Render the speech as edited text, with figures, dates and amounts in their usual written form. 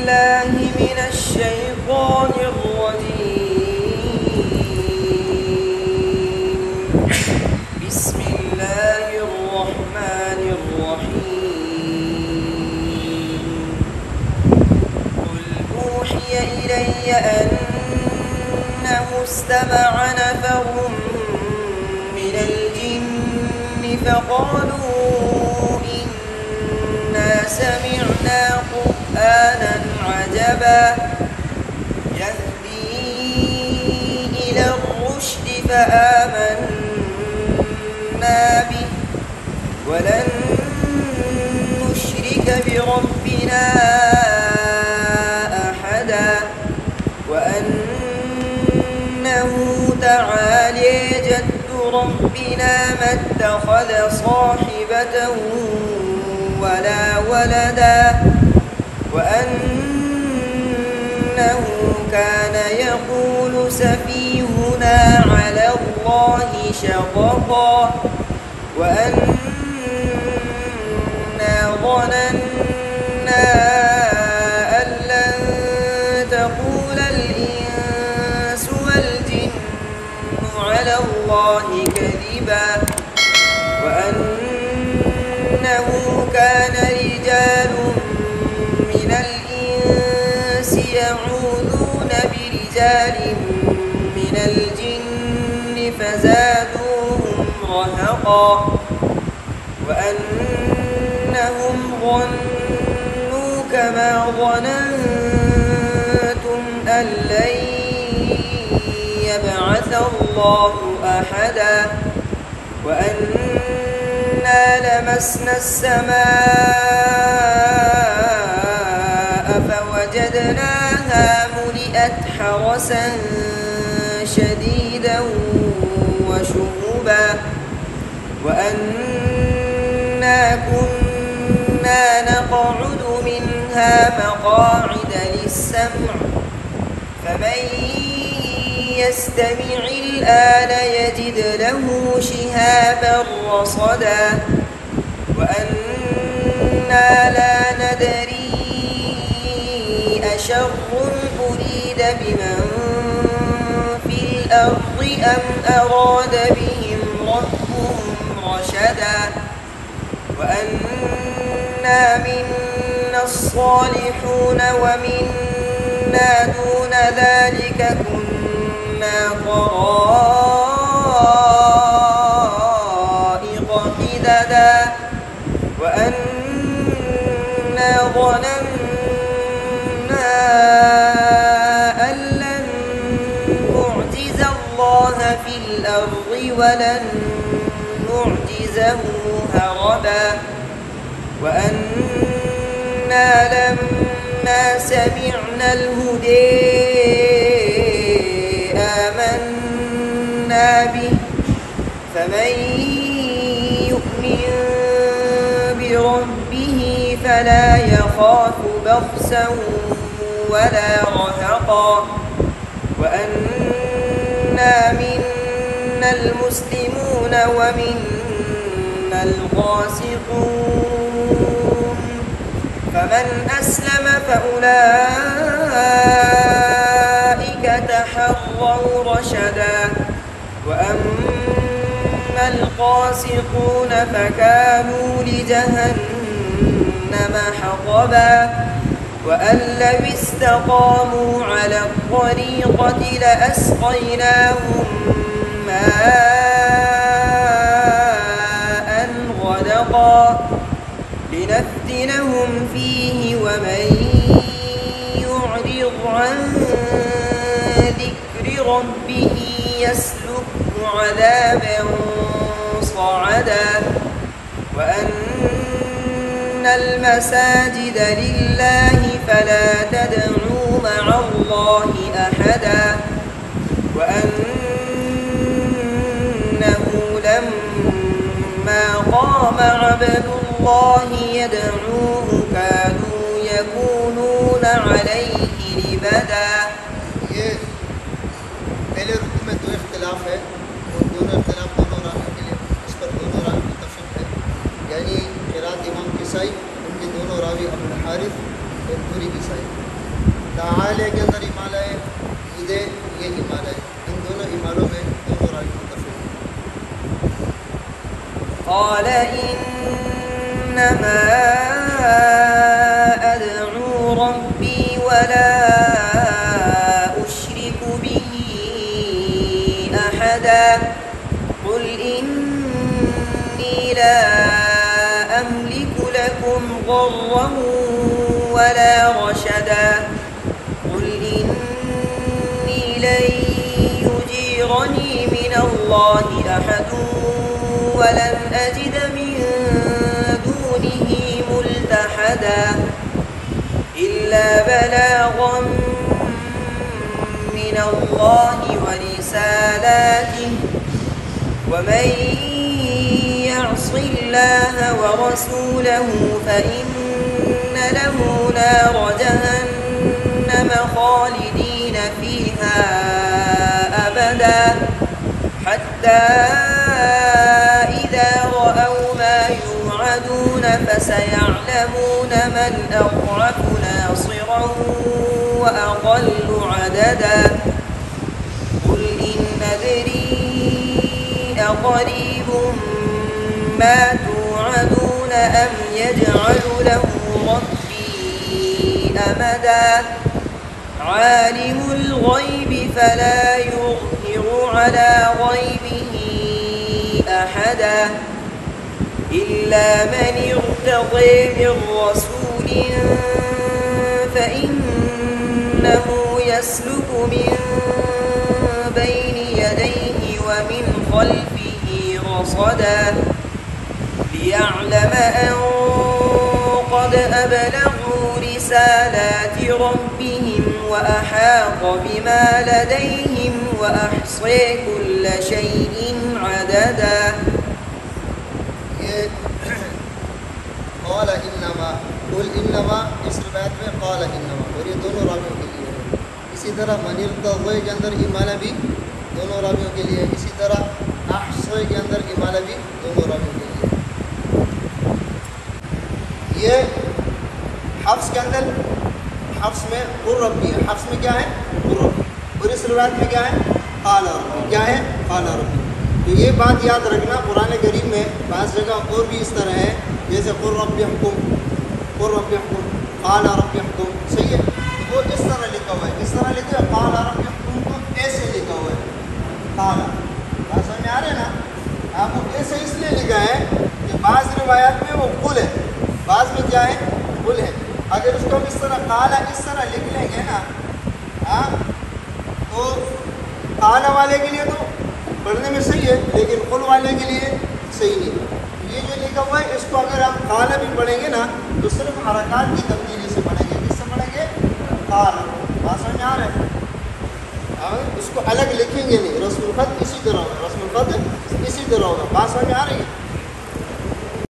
بالله من الشيطان الرجيم. بسم الله الرحمن الرحيم. قل أوحي إلي أنه استمع نفر من الجن فقالوا إنا سمعنا قرآنا عجبا يهدي إلى الرشد فآمنا به ولن نشرك بربنا أحدا وأنه تعالى جد ربنا ما اتخذ صاحبة ولا ولدا وأنه كان يقول سفيهنا على الله شططا وأنا ظننا أن لن تقول الإنس والجن على الله كذبا وأنه كان رجال من الإنس يعوذون برجال من الجن فزادوهم رهقا وأنهم ظنوا كما ظننتم أن لن يبعث الله أحدا وأنا لمسنا السماء فوجدناها ملئت حرسا شديدا وشهبا وأنا كنا نقعد منها مقاعد للسمع فمن يستمع الآن يجد له شهابا رصدا وأنا لا ندري أشر أريد بمن في الأرض أم أراد بهم ربهم رشدا وأنا منا الصالحون ومنا دون ذلك كنا طرائق قددا وأنا ظننا أن لن نعجز الله في الأرض ولن نعجزه هربا وأنا لما سمعنا الهدى آمنا به فمن يؤمن بربه فلا يخاف بخسا ولا رهقا وأنا منا المسلمون ومنا القاسطون فمن أسلم فأولئك تحروا رشدا وأما القاسطون فكانوا لجهنم حطبا وأن لو استقاموا على الطريقة لأسقيناهم ماء غدقا لنفتنهم فيه ومن يعرض عن ذكر ربه يسلكه عذابا صعدا وأن المساجد لله فلا تدعوا مع الله أحدا وأنه لما قام عبد الله يدعوه كانوا يكونون عليه لبدا. ये पहले रुकू में दो इख्तिलाफ है और दोनों इख्तिलाफ दोनों रावियों के लिए इस पर दोनों रावी मुत्तफिक है यानी क़िराअत इमाम किसाई उनके दोनों रावी अबुल हारिस और पूरी किसाई تعالی کے اندر ایمان لائے، عیدے یہ ایمان لائے، ان دونوں ایمانوں میں دونوں راوی متفق ہیں۔ قال إنما أدعو ربي ولا أشرك به أحدا قل إني لا أملك لكم ضرا ولا رشدا قل إني لن يجيرني من الله أحد ولن أجد من دونه ملتحدا إلا بلاغا من الله ورسالاته ومن يعص الله ورسوله فإن له نار جهنم خالدين فيها أبدا حتى إذا رأوا ما يوعدون فسيعلمون من أضعف ناصرا وأضل عددا قل إن أدري أقريب ما توعدون أم يجعل له ربي أمدا عالم الغيب فلا يظهر على غيبه أحدا إلا من ارتضي من رسول فإنه يسلك من بين يديه ومن خلفه رصدا ليعلم أن قد أبلغوا رسالات ربهم وأحاط بما لديهم وأحصى كل شيء عددا قال انما قل انما اس روایت میں قال انما اور یہ دونوں راویوں کے لیے ہے۔ اسی طرح من ارتضی کے اندر ایمان بھی دونوں راویوں کے لیے، اسی طرح احصی کے اندر ایمان بھی دونوں راویوں کے لیے۔ یہ حفظ کے اندر حفظ میں قل ربی ہے، حفظ میں کیا ہے قل ربی، اور اس روایت میں کیا ہے قال ربی، کیا ہے قال ربی۔ تو یہ بات یاد رکھنا، قرآن کریم میں بعض جگہ اور بھی اس طرح ہے، جیسے قل رب احکم، قل رب احکم، قال رب احکم، صحیح ہے، تو وہ اس طرح لکھا ہوا ہے، اس طرح لکھا ہے قال رب احکم کو ایسے لکھا ہوا ہے قال، بات سمجھ میں آ رہے ہیں نا؟ آپ کو ایسے اس لیے لکھا ہے کہ بعض روایات میں وہ قل ہے، بعض میں کیا ہے قل ہے۔ اگر اس کو ہم اس طرح قال اس طرح لکھ لیں گے نا تو قال والے کے لیے تو پڑھنے میں صحیح ہے، لیکن قل والے کے لیے صحیح نہیں۔ یہ جو لکھا ہوا ہے اس کو اگر ہم قال بھی پڑھیں گے نا تو صرف حرکات کی تبدیلی سے پڑھیں گے، کس سے پڑھیں گے قال، بات سمجھ میں آ رہا ہے؟ اس کو الگ لکھیں گے نہیں، رسم الخط اسی طرح ہوگا، رسم الخط اسی طرح ہوگا، بات سمجھ میں آ رہی ہے؟